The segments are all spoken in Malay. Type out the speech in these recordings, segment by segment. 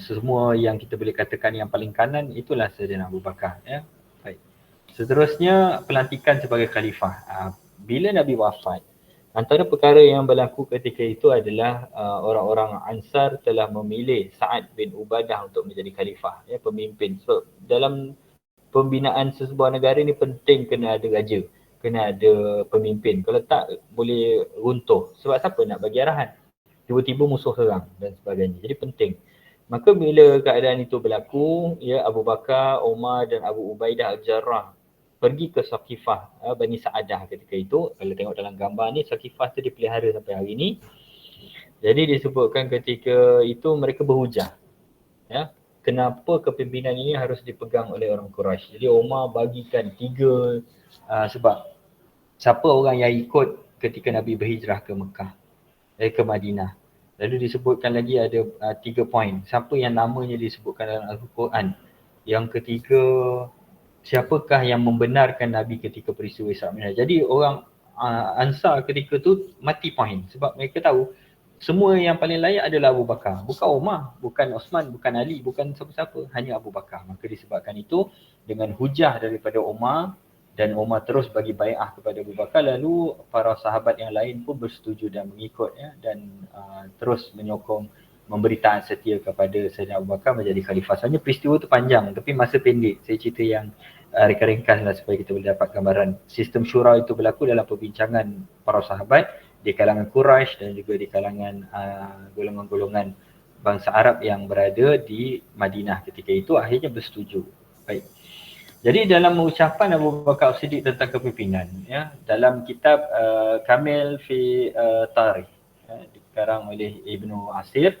semua yang kita boleh katakan yang paling kanan itulah Sayyidina Abu Bakar. Ya. Baik. Seterusnya pelantikan sebagai khalifah. Bila Nabi wafat, antara perkara yang berlaku ketika itu adalah orang-orang Ansar telah memilih Sa'ad bin Ubadah untuk menjadi khalifah, ya, pemimpin. So dalam pembinaan sesebuah negara ni penting kena ada raja, kena ada pemimpin. Kalau tak boleh runtuh. Sebab siapa nak bagi arahan? Tiba-tiba musuh serang dan sebagainya. Jadi penting. Maka bila keadaan itu berlaku, ya, Abu Bakar, Umar dan Abu Ubaidah Al-Jarrah pergi ke Saqifah, Bani Sa'adah ketika itu. Kalau tengok dalam gambar ni, Saqifah tu dipelihara sampai hari ini. Jadi disebutkan ketika itu mereka berhujah. Ya, kenapa kepimpinan ini harus dipegang oleh orang Quraisy. Jadi Umar bagikan tiga sebab. Siapa orang yang ikut ketika Nabi berhijrah ke Mekah, ke Madinah. Lalu disebutkan lagi ada 3 poin. Siapa yang namanya disebutkan dalam Al-Quran. Yang ketiga, siapakah yang membenarkan Nabi ketika peristiwa Isra Mi'raj. Jadi orang Ansar ketika tu mati poin. Sebab mereka tahu semua yang paling layak adalah Abu Bakar. Bukan Umar, bukan Osman, bukan Ali, bukan siapa-siapa. Hanya Abu Bakar. Maka disebabkan itu dengan hujah daripada Umar dan Umar terus bagi bai'ah kepada Abu Bakar, lalu para sahabat yang lain pun bersetuju dan mengikut, ya, dan terus menyokong memberi taat setia kepada Sayyidina Abu Bakar menjadi khalifah. Sebenarnya peristiwa tu panjang tapi masa pendek. Saya cerita yang ringkas lah supaya kita boleh dapat gambaran. Sistem syura itu berlaku dalam perbincangan para sahabat di kalangan Quraisy dan juga di kalangan golongan-golongan bangsa Arab yang berada di Madinah ketika itu, akhirnya bersetuju. Baik. Jadi dalam ucapan Abu Bakar As-Siddiq tentang kepimpinan, ya, dalam kitab Kamil fi Tarikh, ya, dikarang oleh Ibnu Asir,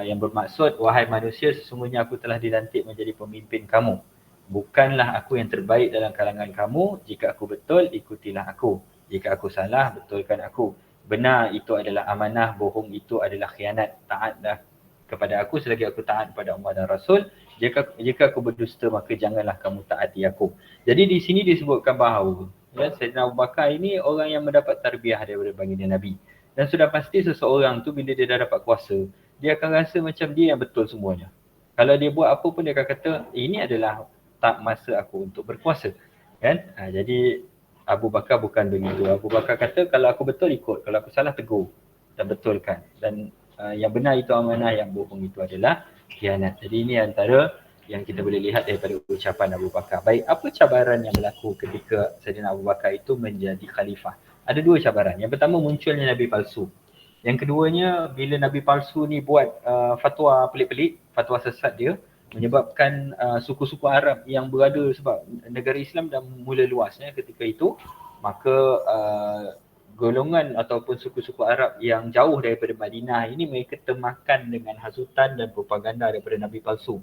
yang bermaksud, wahai manusia, sesungguhnya aku telah dilantik menjadi pemimpin kamu. Bukanlah aku yang terbaik dalam kalangan kamu. Jika aku betul, ikutilah aku. Jika aku salah, betulkan aku. Benar itu adalah amanah, bohong itu adalah khianat. Taatlah kepada aku selagi aku taat kepada Allah dan Rasul. Jika aku berdusta, maka janganlah kamu taati aku. Jadi di sini disebutkan bahawa, ya, Sayyidina Abu Bakar ini orang yang mendapat tarbiyah daripada baginda Nabi. Dan sudah pasti seseorang tu bila dia dah dapat kuasa, dia akan rasa macam dia yang betul semuanya. Kalau dia buat apa pun dia akan kata, ini adalah tak masa aku untuk berkuasa. Kan? Jadi Abu Bakar bukan begitu. Abu Bakar kata, kalau aku betul ikut, kalau aku salah tegur dan betulkan. Dan yang benar itu amanah, yang bohong itu adalah khianat. Jadi ini antara yang kita boleh lihat daripada ucapan Abu Bakar. Baik, apa cabaran yang berlaku ketika Sayyidina Abu Bakar itu menjadi khalifah? Ada dua cabaran. Yang pertama, munculnya Nabi palsu. Yang keduanya, bila Nabi palsu ni buat fatwa pelik-pelik, fatwa sesat dia, menyebabkan suku-suku Arab yang berada, sebab negara Islam dah mula luas, ya, ketika itu, maka golongan ataupun suku-suku Arab yang jauh daripada Madinah ini, mereka termakan dengan hasutan dan propaganda daripada Nabi palsu.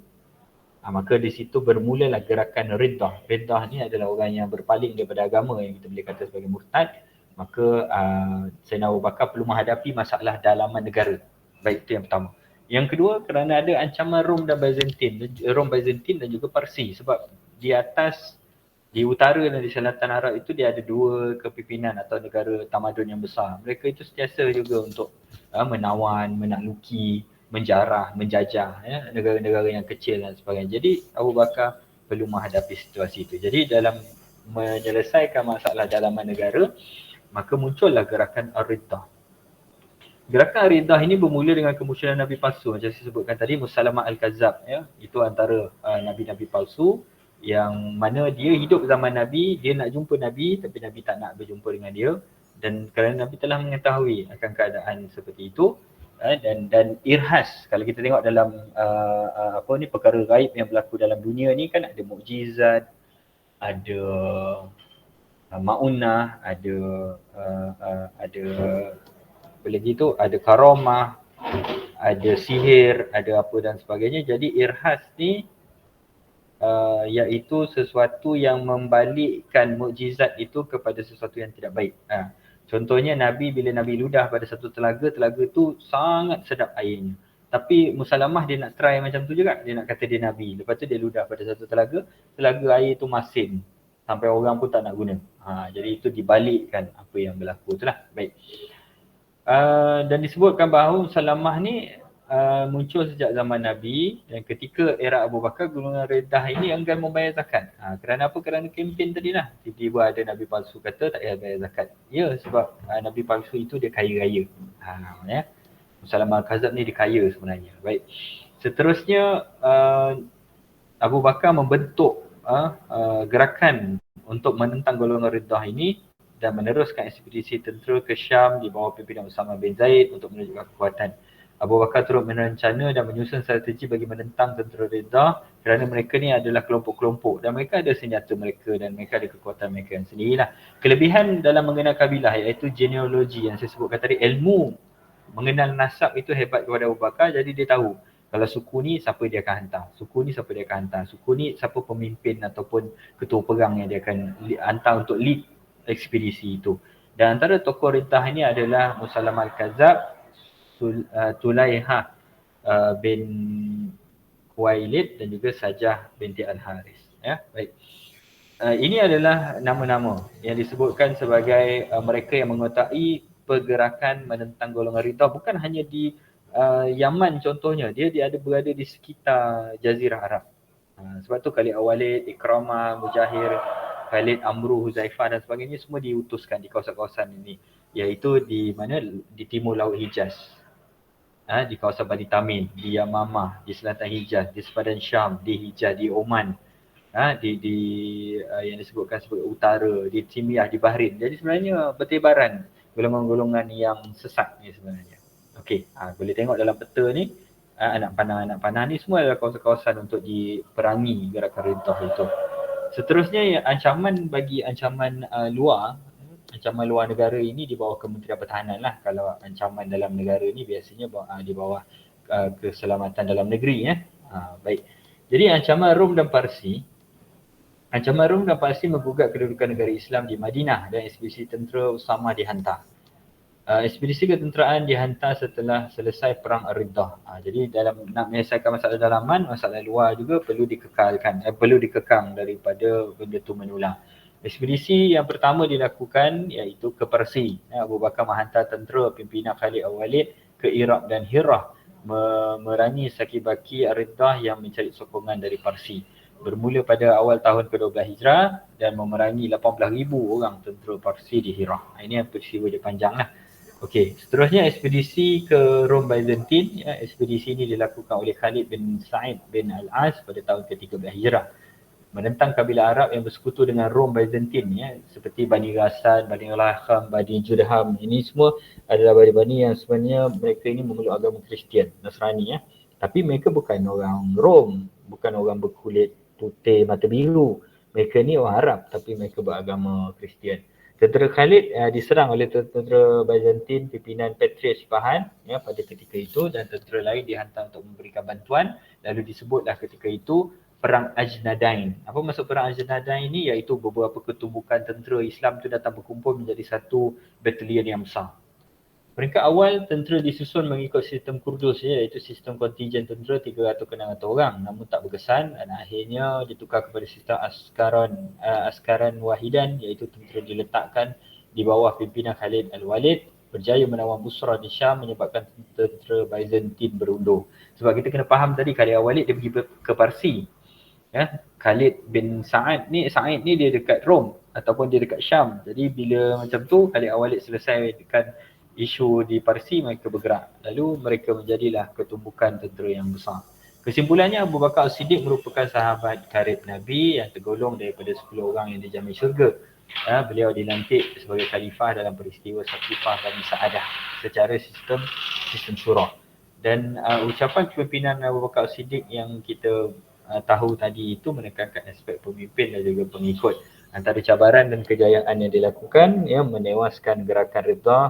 Maka di situ bermulalah gerakan Riddah. Riddah ni adalah orang yang berpaling daripada agama, yang kita boleh kata sebagai murtad. Maka Sayyidina Abu Bakar perlu menghadapi masalah dalaman negara. Baik, itu yang pertama. Yang kedua, kerana ada ancaman Rom dan Byzantine dan juga Parsi. Sebab di atas, di utara dan di selatan Arab itu dia ada dua kepimpinan atau negara tamadun yang besar. Mereka itu sentiasa juga untuk menawan, menakluki, menjarah, menjajah, ya, negara-negara yang kecil dan sebagainya. Jadi Abu Bakar perlu menghadapi situasi itu. Jadi dalam menyelesaikan masalah dalaman negara, maka muncullah gerakan Ar-Riddah. Gerakan Ar-Riddah ini bermula dengan kemunculan Nabi palsu. Macam saya sebutkan tadi, Musalamah Al-Kazab, ya, itu antara Nabi-Nabi palsu yang mana dia hidup zaman Nabi, dia nak jumpa Nabi tapi Nabi tak nak berjumpa dengan dia. Dan kerana Nabi telah mengetahui akan keadaan seperti itu, dan irhas, kalau kita tengok dalam perkara gaib yang berlaku dalam dunia ni kan, ada mukjizat, ada maunah, ada apa lagi tu, ada karamah, ada sihir, ada apa dan sebagainya. Jadi irhas ni iaitu sesuatu yang membalikkan mukjizat itu kepada sesuatu yang tidak baik. Contohnya Nabi, bila Nabi ludah pada satu telaga, telaga tu sangat sedap airnya. Tapi Musalamah dia nak try macam tu juga, dia nak kata dia Nabi. Lepas tu dia ludah pada satu telaga, telaga air tu masin. Sampai orang pun tak nak guna. Jadi itu dibalikkan apa yang berlaku tu lah. Baik. Dan disebutkan bahawa Musalamah ni muncul sejak zaman Nabi, dan ketika era Abu Bakar golongan Riddah ini enggan membayar zakat. Kerana apa? Kerana kempen tadi lah. Tiba-tiba ada Nabi palsu kata tak payah bayar zakat. Ya, sebab Nabi palsu itu dia kaya raya. Ya. Musalamah Al-Kazab ni dia kaya sebenarnya. Baik. Seterusnya Abu Bakar membentuk gerakan untuk menentang golongan Riddah ini dan meneruskan ekspedisi tentera ke Syam di bawah pimpinan Usama bin Zaid untuk menunjukkan kekuatan. Abu Bakar turut merencana dan menyusun strategi bagi menentang tentera Riddah kerana mereka ni adalah kelompok-kelompok dan mereka ada senjata mereka dan mereka ada kekuatan mereka yang sendirilah. Kelebihan dalam mengenal kabilah iaitu genealogi yang saya sebutkan tadi, ilmu mengenal nasab itu hebat kepada Abu Bakar, jadi dia tahu kalau suku ni siapa dia akan hantar, suku ni siapa dia akan hantar, suku ni siapa pemimpin ataupun ketua perang yang dia akan hantar untuk lead ekspedisi itu. Dan antara tokoh Riddah ini adalah Musalamah Al-Kazab, Tulaiha bin Khuwailid dan juga Sajah binti Al-Haris. Ya, baik. Ini adalah nama-nama yang disebutkan sebagai mereka yang mengotai pergerakan menentang golongan Riddah, bukan hanya di Yaman contohnya, dia ada berada di sekitar Jazirah Arab. Sebab tu Khalid Al-Walid, Ikramah, Mujahir, Khalid Amru, Huzaifah dan sebagainya semua diutuskan di kawasan-kawasan ini, iaitu di mana? Di timur Laut Hijaz. Di kawasan Bani Tamim, di Yamamah, di selatan Hijaz, di sepadan Syam, di Hijaz, di Oman, di yang disebutkan sebagai utara, di Timiyah, di Bahrain. Jadi sebenarnya bertebaran golongan-golongan yang sesat ni sebenarnya. Okey, boleh tengok dalam peta ni, anak panah ni semua adalah kawasan-kawasan untuk diperangi gerakan Riddah itu. Seterusnya ancaman bagi ancaman luar negara ini di bawah Kementerian Pertahanan lah. Kalau ancaman dalam negara ni biasanya di bawah keselamatan dalam negeri ya. Baik. Jadi ancaman Rom dan Parsi menggugat kedudukan negara Islam di Madinah dan ekspedisi tentera Usama dihantar. Ekspedisi ketenteraan dihantar setelah selesai perang Ar-Riddah. Jadi dalam nak menyelesaikan masalah dalaman, masalah luar juga perlu dikekang daripada benda tu menular. Ekspedisi yang pertama dilakukan iaitu ke Parsi. Abu Bakar menghantar tentera pimpinan Khalid Al-Walid ke Iraq dan Hirah merangi Saki-Baki Ar-Riddah yang mencari sokongan dari Parsi. Bermula pada awal tahun ke-12 Hijrah dan memerangi 18,000 orang tentera Parsi di Hirah. Ini yang peristiwa dia panjang lah. Okey, seterusnya ekspedisi ke Rom Byzantine. Ekspedisi ini dilakukan oleh Khalid bin Sa'id bin Al-As pada tahun ke-13 Hijrah. Menentang kabilah Arab yang bersekutu dengan Rom Byzantine seperti Bani Ghassan, Bani Laham, Bani Judham. Ini semua adalah bani-bani yang sebenarnya mereka ini memeluk agama Kristian, Nasrani Tapi mereka bukan orang Rom, bukan orang berkulit putih mata biru. Mereka ni orang Arab tapi mereka beragama Kristian. Tentera Khalid diserang oleh tentera Byzantine pimpinan Petrus Sipahan pada ketika itu, dan tentera lain dihantar untuk memberikan bantuan. Lalu disebutlah ketika itu Perang Ajnadain. Apa maksud Perang Ajnadain ini? Iaitu beberapa ketumbukan tentera Islam itu datang berkumpul menjadi satu batalion yang besar. Peringkat awal tentera disusun mengikut sistem Kurdus iaitu sistem kontingen tentera 300 ke 600 orang, namun tak berkesan dan akhirnya ditukar kepada sistem askaran wahidan iaitu tentera diletakkan di bawah pimpinan Khalid Al-Walid berjaya menawan Busra di Syam menyebabkan tentera Byzantine berundur. Sebab kita kena faham tadi Khalid Al-Walid dia pergi ke Parsi. Khalid bin Sa'id ni dia dekat Rom ataupun dia dekat Syam. Jadi bila macam tu Khalid Al-Walid selesaikan isu di Parsi, mereka bergerak. Lalu mereka menjadilah ketumbukan tentera yang besar. Kesimpulannya, Abu Bakar As-Siddiq merupakan sahabat karib Nabi yang tergolong daripada 10 orang yang dijamin syurga. Beliau dilantik sebagai khalifah dalam peristiwa Saqifah Bani Sa'adah secara sistem syura. Dan ucapan kepimpinan Abu Bakar As-Siddiq yang kita tahu tadi itu menekankan aspek pemimpin dan juga pengikut. Antara cabaran dan kejayaan yang dilakukan menewaskan gerakan Riddah.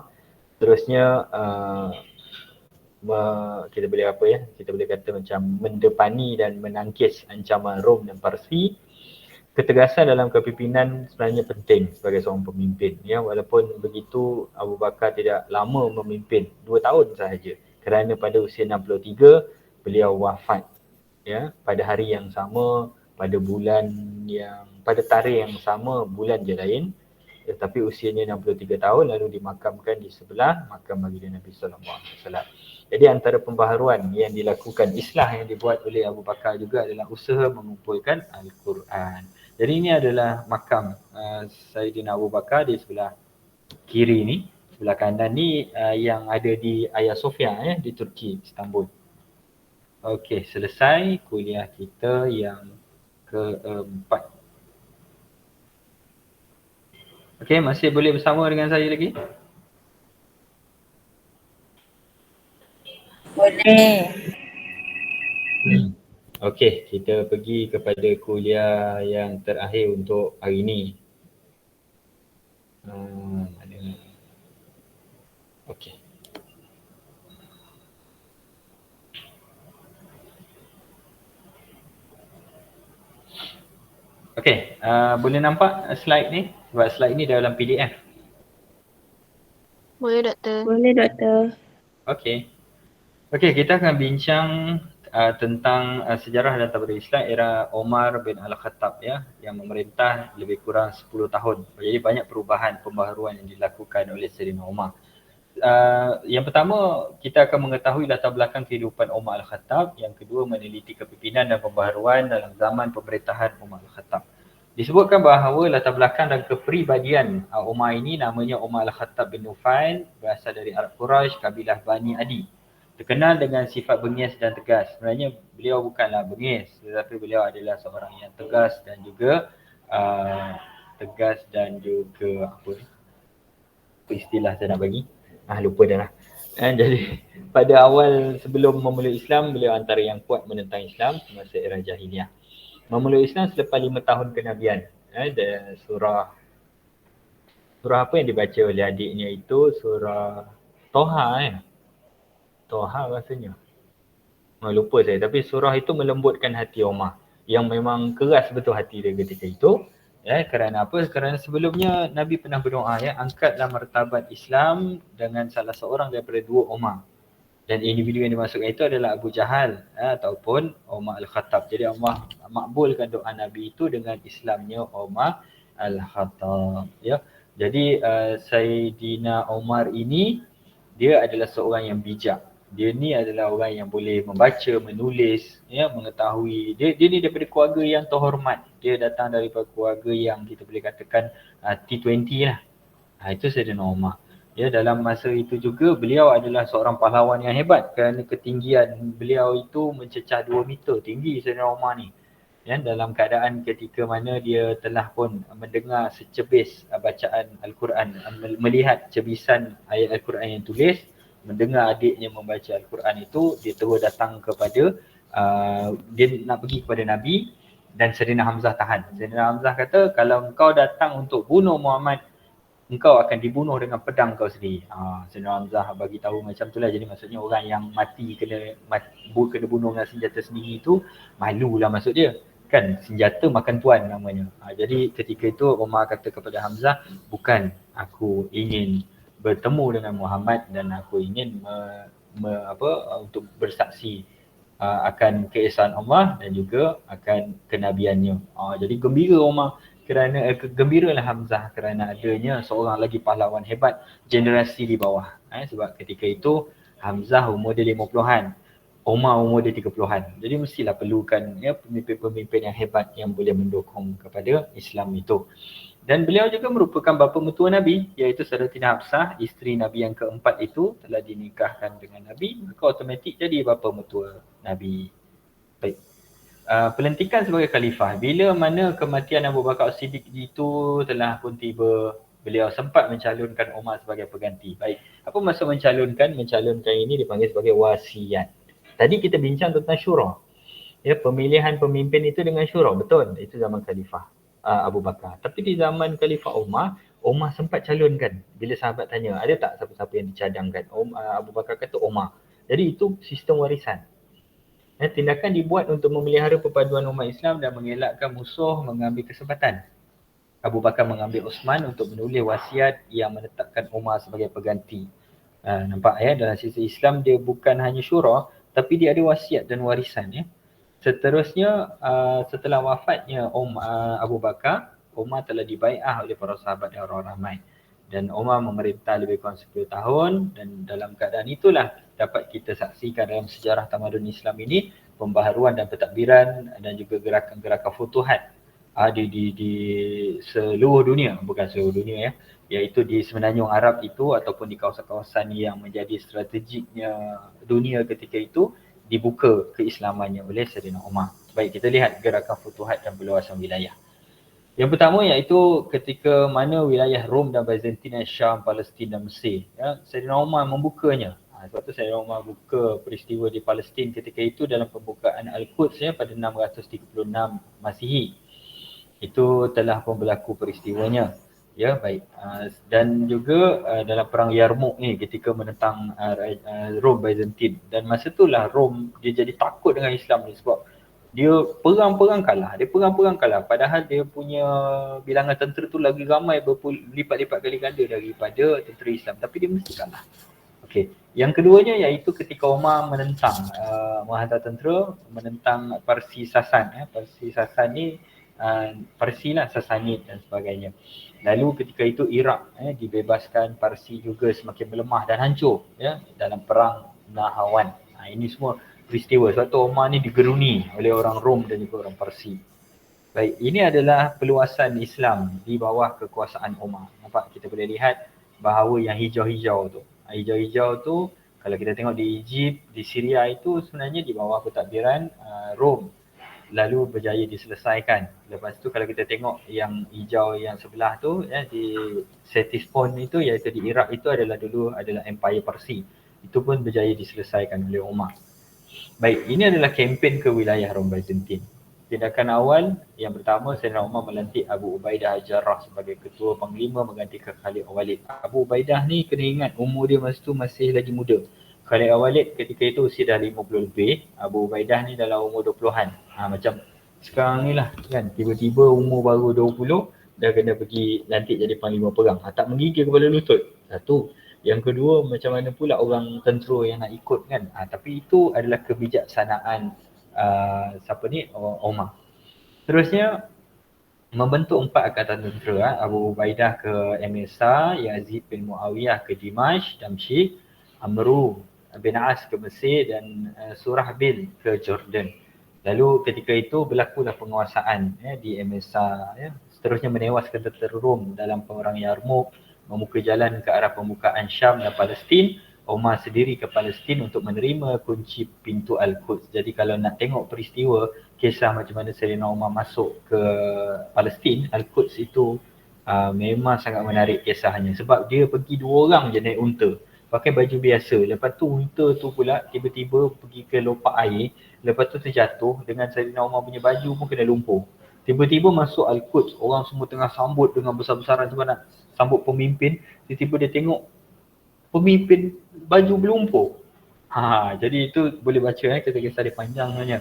Terusnya kita boleh kata macam mendepani dan menangkis ancaman Rom dan Parsi. Ketegasan dalam kepimpinan sebenarnya penting sebagai seorang pemimpin. Walaupun begitu Abu Bakar tidak lama memimpin, 2 tahun sahaja. Kerana pada usia 63 beliau wafat. Pada hari yang sama, pada tarikh yang sama, bulan je lain. Tetapi usianya 63 tahun lalu dimakamkan di sebelah makam baginda Nabi SAW. Jadi antara pembaharuan yang dilakukan, islah yang dibuat oleh Abu Bakar juga adalah usaha mengumpulkan Al-Quran. Jadi ini adalah makam Sayyidina Abu Bakar di sebelah kiri ni. Sebelah kanan ni yang ada di Hagia Sophia di Turki, Istanbul. Okey, selesai kuliah kita yang keempat. Okey, masih boleh bersama dengan saya lagi? Boleh. Okey, kita pergi kepada kuliah yang terakhir untuk hari ini. Mana? Okey. Okey, boleh nampak slide ni? Sebab slide ni dalam PDF. Boleh doktor. Boleh doktor. Okey. Okey, kita akan bincang tentang sejarah dan tabarikh Islam era Omar bin Al-Khattab yang memerintah lebih kurang 10 tahun. Jadi banyak perubahan pembaharuan yang dilakukan oleh Sayyidina Omar. Yang pertama, kita akan mengetahui latar belakang kehidupan Omar Al-Khattab. Yang kedua, meneliti kepimpinan dan pembaharuan dalam zaman pemerintahan Omar Al-Khattab. Disebutkan bahawa latar belakang dan kepribadian Omar ini namanya Omar Al-Khattab bin Nufail, berasal dari Arab Quraisy, kabilah Bani Adi. Terkenal dengan sifat bengis dan tegas. Sebenarnya beliau bukanlah bengis, tetapi beliau adalah seorang yang tegas dan juga apa istilah saya nak bagi? Lupa dah lah. Jadi pada awal sebelum memeluk Islam, beliau antara yang kuat menentang Islam semasa era jahiliah. Memeluk Islam selepas 5 tahun kenabian. Dan surah apa yang dibaca oleh adiknya itu surah Toha Toha rasanya. Lupa saya, tapi surah itu melembutkan hati Omar yang memang keras betul hati dia ketika itu. Kerana apa? Kerana sebelumnya Nabi pernah berdoa angkatlah martabat Islam dengan salah seorang daripada dua Omar. Dan individu yang dimasukkan itu adalah Abu Jahal ataupun Omar Al-Khattab. Jadi Allah makbulkan doa Nabi itu dengan Islamnya Omar Al-Khattab. Jadi Sayyidina Omar ini dia adalah seorang yang bijak. Dia ni adalah orang yang boleh membaca, menulis, mengetahui. Dia ni daripada keluarga yang terhormat. Dia datang daripada keluarga yang kita boleh katakan T20 lah. Itu Sayyidina Omar. Dalam masa itu juga beliau adalah seorang pahlawan yang hebat kerana ketinggian beliau itu mencecah 2 meter tinggi Sayyidina Omar ni. Dalam keadaan ketika mana dia telah pun mendengar secebis bacaan Al-Quran, melihat cebisan ayat Al-Quran yang tulis, mendengar adiknya membaca Al-Quran itu, dia terus datang kepada dia nak pergi kepada Nabi dan Sayyidina Hamzah tahan. Sayyidina Hamzah kata, kalau engkau datang untuk bunuh Muhammad, engkau akan dibunuh dengan pedang kau sendiri. Sayyidina Hamzah bagi tahu macam itulah. Jadi maksudnya orang yang mati kena bunuh dengan senjata sendiri itu malulah maksud dia. Kan senjata makan tuan namanya. Jadi ketika itu Omar kata kepada Hamzah, bukan, aku ingin bertemu dengan Muhammad dan aku ingin untuk bersaksi akan keesaan Allah dan juga akan kenabiannya. Jadi gembira Omar kerana gembiralah Hamzah kerana adanya seorang lagi pahlawan hebat generasi di bawah. Sebab ketika itu Hamzah umur dia 50-an, Omar umur dia 30-an. Jadi mestilah perlukan pemimpin-pemimpin yang hebat yang boleh mendukung kepada Islam itu. Dan beliau juga merupakan bapa mertua Nabi, iaitu Sayyidatina Hafsah, isteri Nabi yang keempat itu telah dinikahkan dengan Nabi, maka automatik jadi bapa mertua Nabi. Baik. Pelantikan sebagai khalifah. Bila mana kematian Abu Bakar As-Siddiq itu telah pun tiba, beliau sempat mencalonkan Umar sebagai pengganti. Baik. Apa maksud mencalonkan? Mencalonkan ini dipanggil sebagai wasiat. Tadi kita bincang tentang syura. Pemilihan pemimpin itu dengan syura, betul? Itu zaman khalifah Abu Bakar. Tapi di zaman khalifah Umar sempat calonkan. Bila sahabat tanya, ada tak siapa-siapa yang dicadangkan? Abu Bakar kata Umar. Jadi itu sistem warisan. Tindakan dibuat untuk memelihara perpaduan umat Islam dan mengelakkan musuh mengambil kesempatan. Abu Bakar mengambil Osman untuk menulis wasiat yang menetapkan Umar sebagai pengganti. Nampak dalam sistem Islam dia bukan hanya syura, tapi dia ada wasiat dan warisan. Seterusnya setelah wafatnya Abu Bakar, Umar telah dibai'ah oleh para sahabat dan orang ramai. dan Umar memerintah lebih kurang 10 tahun, dan dalam keadaan itulah dapat kita saksikan dalam sejarah tamadun Islam ini pembaharuan dan pentadbiran dan juga gerakan-gerakan futuhat di seluruh dunia, bukan seluruh dunia ya, iaitu di Semenanjung Arab itu ataupun di kawasan-kawasan yang menjadi strategiknya dunia ketika itu dibuka keislamannya oleh Saidina Umar. Baik, kita lihat gerakan futuhat dan perluasan wilayah. Yang pertama iaitu ketika mana wilayah Rom dan Byzantium, Syam, Palestin dan Mesir. Ya, Saidina Umar membukanya. Sebab tu Saidina Umar buka peristiwa di Palestin ketika itu dalam pembukaan Al-Quds ya, pada 636 Masihi. Itu telah pun berlaku peristiwanya. Ya, baik. Dan juga dalam perang Yarmouk ni ketika menentang Rom Byzantium. Dan masa itulah Rom dia jadi takut dengan Islam ni sebab dia perang-perang kalah. Padahal dia punya bilangan tentera tu lagi ramai berlipat-lipat kali ganda daripada tentera Islam, tapi dia mesti kalah. Okey. Yang keduanya iaitu ketika Umar menentang menghantar tentera menentang Parsi Sasan. Parsi Sasan ni Parsi lah, Sasanid dan sebagainya. Lalu ketika itu Iraq dibebaskan, Parsi juga semakin melemah dan hancur ya dalam perang Nahawan. Ini semua peristiwa. Sebab tu Umar ni digeruni oleh orang Rom dan juga orang Parsi. Baik, ini adalah peluasan Islam di bawah kekuasaan Umar. Nampak, kita boleh lihat bahawa yang hijau-hijau tu. Hijau-hijau tu kalau kita tengok di Egypt, di Syria itu sebenarnya di bawah pentadbiran Rom. Lalu berjaya diselesaikan. Lepas tu kalau kita tengok yang hijau yang sebelah tu ya, di Setispon itu iaitu di Iraq itu dulu adalah Empire Parsi. Itu pun berjaya diselesaikan oleh Umar. Baik, ini adalah kempen ke wilayah Rom Byzantium. Tindakan awal yang pertama, Saidina Umar melantik Abu Ubaidah Al-Jarrah sebagai ketua panglima menggantikan Khalid Al-Walid. Abu Ubaidah ni kena ingat umur dia masa tu masih lagi muda. Khalid Al-Walid ketika itu usia dah 50 lebih, Abu Ubaidah ni dalam umur 20-an. Macam sekarang ni lah kan, tiba-tiba umur baru 20 dah kena pergi lantik jadi panglima perang. Tak menggigil kepala lutut. Satu. Yang kedua, macam mana pula orang tentera yang nak ikut kan. Tapi itu adalah kebijaksanaan siapa ni, Umar. Terusnya membentuk 4 angkatan tentera. Abu Ubaidah ke Emesa, Yazid bin Muawiyah ke Dimash, Damsyik, Amru bin As ke Mesir dan Surahbil ke Jordan. Lalu ketika itu berlakulah penguasaan di Emesa. Seterusnya menewaskan tentera Rom dalam perang Yarmouk, membuka jalan ke arah pembukaan Syam dan Palestin. Umar sendiri ke Palestin untuk menerima kunci pintu Al-Quds. Jadi kalau nak tengok peristiwa kisah macam mana Saidina Umar masuk ke Palestin, Al-Quds itu memang sangat menarik kisahnya. Sebab dia pergi 2 orang je naik unta, pakai baju biasa. Lepas tu unta tu pula tiba-tiba pergi ke lopak air, lepas tu terjatuh dengan Saidina Umar punya baju pun kena lumpur. Tiba-tiba masuk Al-Quds, orang semua tengah sambut dengan besar-besaran sebab nak sambut pemimpin. Tiba-tiba dia tengok pemimpin baju berlumpur. Jadi itu boleh baca kita kisah dia panjang sebenarnya.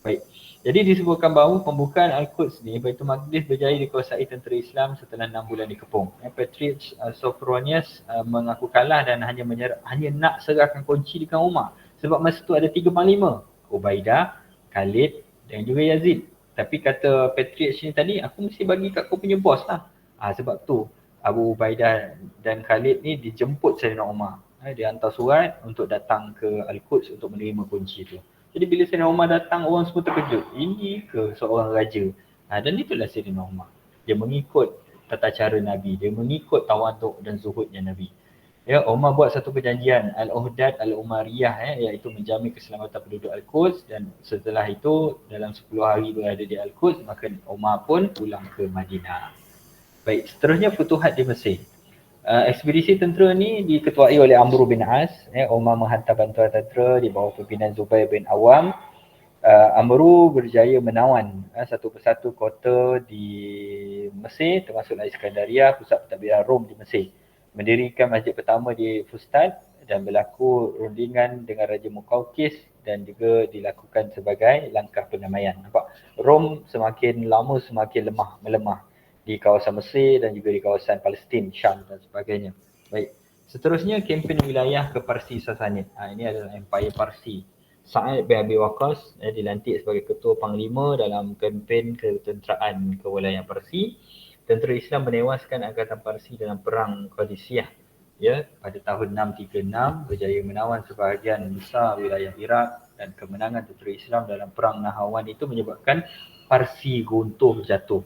Baik. Jadi disebutkan bahawa pembukaan Al-Quds ni, Baitul Maqdis berjaya dikuasai tentera Islam setelah 6 bulan dikepung. Patriarch Sophronius mengaku kalah dan hanya nak serahkan kunci dengan Umar. Sebab masa tu ada 3 panglima, Ubaidah, Khalid dan juga Yazid. Tapi kata Patriarch ni tadi, aku mesti bagi kat kau punya bos lah. Sebab tu Abu Ubaidah dan Khalid ni dijemput Saidina Umar. Dia hantar surat untuk datang ke Al-Quds untuk menerima kunci tu. Jadi bila Saidina Umar datang, orang semua terkejut. Ini ke seorang raja? Dan itulah Saidina Umar. Dia mengikut tata cara Nabi. Dia mengikut tawaduk dan zuhudnya Nabi. Ya, Umar buat satu perjanjian Al-Uhdad Al-Umariyah iaitu menjamin keselamatan penduduk Al-Quds, dan setelah itu dalam 10 hari berada di Al-Quds, maka Umar pun pulang ke Madinah. Baik, seterusnya futuhat di Mesir. Ekspedisi tentera ni diketuai oleh Amr bin As. Umar menghantar bantuan tentera di bawah pimpinan Zubair bin Awam. Amr berjaya menawan satu persatu kota di Mesir, termasuklah Iskandaria, pusat pentadbiran Rom di Mesir. Mendirikan masjid pertama di Fustat dan berlaku rundingan dengan Raja Muqawqis dan juga dilakukan sebagai langkah pendamaian. Nampak? Rom semakin lama semakin melemah di kawasan Mesir dan juga di kawasan Palestin, Syam dan sebagainya. Baik. Seterusnya kempen wilayah ke Parsi Sasanid. Ini adalah Empire Parsi. Sa'ad bin Abi Waqqas dilantik sebagai ketua panglima dalam kempen ketenteraan ke wilayah Parsi. tentera Islam menewaskan Angkatan Parsi dalam perang Qadisiyah ya pada tahun 636, berjaya menawan sebahagian besar wilayah Iraq, dan kemenangan tentera Islam dalam perang Nahawan itu menyebabkan Parsi runtuh jatuh.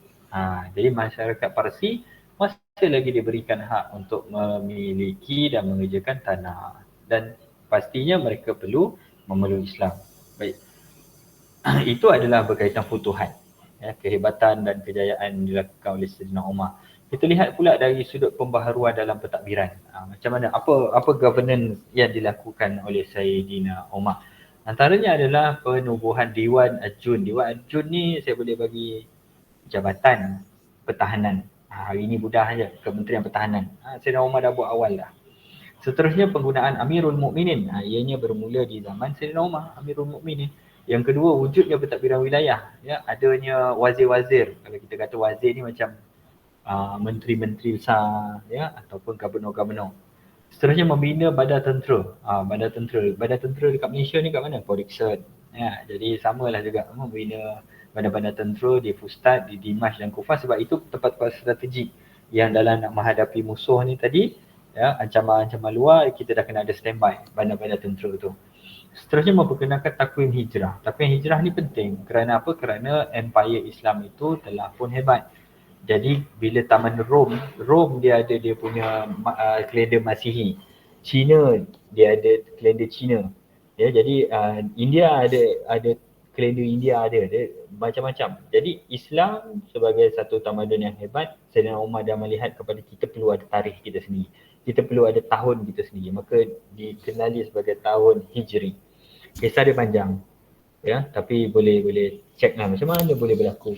Jadi masyarakat Parsi masih lagi diberikan hak untuk memiliki dan mengerjakan tanah, dan pastinya mereka perlu memeluk Islam. Baik. Itu adalah berkaitan futuhat. Ya, kehebatan dan kejayaan dilakukan oleh Saidina Umar. Kita lihat pula dari sudut pembaharuan dalam pentadbiran. Macam mana, apa governance yang dilakukan oleh Saidina Umar. Antaranya adalah penubuhan Dewan Arjun. Dewan Arjun ni saya boleh bagi Jabatan Pertahanan. Hari ini mudah saja, Kementerian Pertahanan. Saidina Umar dah buat awal dah. Seterusnya penggunaan Amirul Mukminin. Ianya bermula di zaman Saidina Umar, Amirul Mukminin. Yang kedua, wujudnya pentadbiran wilayah. Ya, adanya wazir-wazir. Kalau kita kata wazir ni macam menteri-menteri besar ya, ataupun gubernur-gubernur. Seterusnya membina badan tentera. Badan tentera dekat Malaysia ni kat mana? Porikson. Ya, jadi samalah juga membina badan-badan tentera di Fustat, di Dimash dan Kufah, sebab itu tempat-tempat strategik yang dalam nak menghadapi musuh ni tadi, ya, ancaman-ancaman luar, kita dah kena ada standby badan-badan tentera tu. Seterusnya memperkenalkan takwim hijrah. Takwim hijrah ni penting kerana apa? Kerana empire Islam itu telah pun hebat. Jadi bila taman Rom dia ada dia punya kalender Masihi. China dia ada kalender China. Ya, jadi India ada kalender India ada macam-macam. Jadi Islam sebagai satu tamadun yang hebat, Saidina Umar dah melihat kepada kita perlu ada tarikh kita sendiri. Kita perlu ada tahun kita sendiri. Maka dikenali sebagai tahun Hijri. Kisah dia panjang. Ya, tapi boleh check lah macam mana boleh berlaku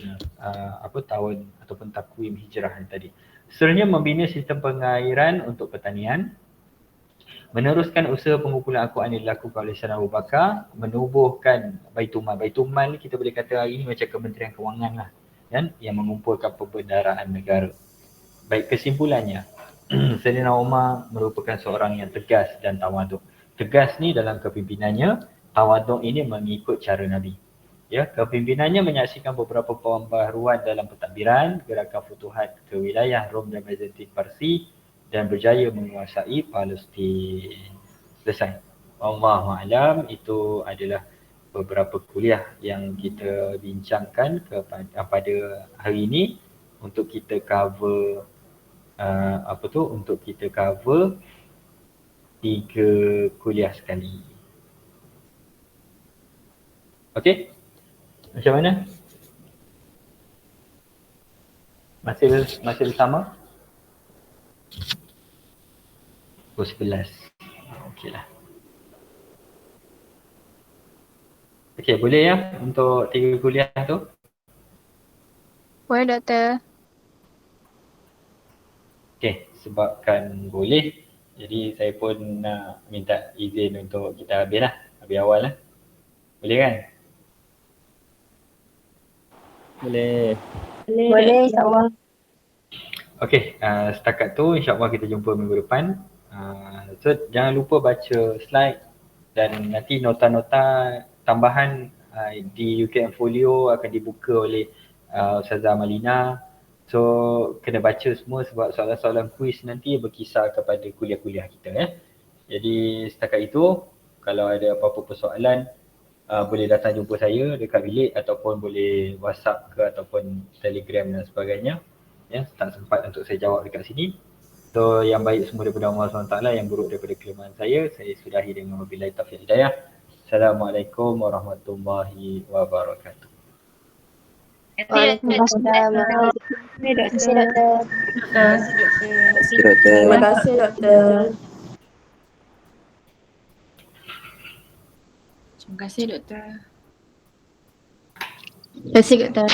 tahun ataupun takwim hijrah tadi. Seterusnya membina sistem pengairan untuk pertanian, meneruskan usaha pengumpulan Al-Quran yang dilakukan oleh Saidina Abu Bakar, menubuhkan Baitul Mal. Baitul Mal ni kita boleh kata hari ini macam Kementerian Kewangan lah, kan, yang mengumpulkan perbendaharaan negara. Baik, kesimpulannya Saidina Umar merupakan seorang yang tegas dan tawaduk. Tegas ni dalam kepimpinannya, tawaduk ini mengikut cara Nabi. Ya, kepimpinannya menyaksikan beberapa pembaharuan dalam pentadbiran, gerakan futuhat ke wilayah Rom dan Byzantine Parsi, dan berjaya menguasai Palestin. Selesai. Wallahu a'lam. Itu adalah beberapa kuliah yang kita bincangkan pada hari ini untuk kita cover untuk kita cover 3 kuliah sekali. Okey? Macam mana? Masih bersama? Pukul 11. Okeylah. Okey, boleh ya untuk 3 kuliah tu? Boleh, Doktor. Okey, sebabkan boleh, jadi saya pun nak minta izin untuk kita habis awal lah. Boleh kan? Boleh. Boleh, insyaAllah. Okey, setakat tu insyaAllah kita jumpa minggu depan. So jangan lupa baca slide dan nanti nota-nota tambahan di UKM Folio akan dibuka oleh Ustazah Malina. So kena baca semua sebab soalan-soalan kuis nanti berkisar kepada kuliah-kuliah kita ya. Jadi setakat itu, kalau ada apa-apa persoalan boleh datang jumpa saya dekat bilik ataupun boleh WhatsApp ke ataupun Telegram dan sebagainya. Ya, tak sempat untuk saya jawab dekat sini. So yang baik semua daripada Allah SWT, yang buruk daripada kelemahan saya sudahi dengan wabillahi taufiq hidayah. Assalamualaikum warahmatullahi wabarakatuh. Waalaikumsalam. Terima kasih, Doktor. Terima kasih, Doktor. Terima kasih, Doktor. Terima kasih, Doktor.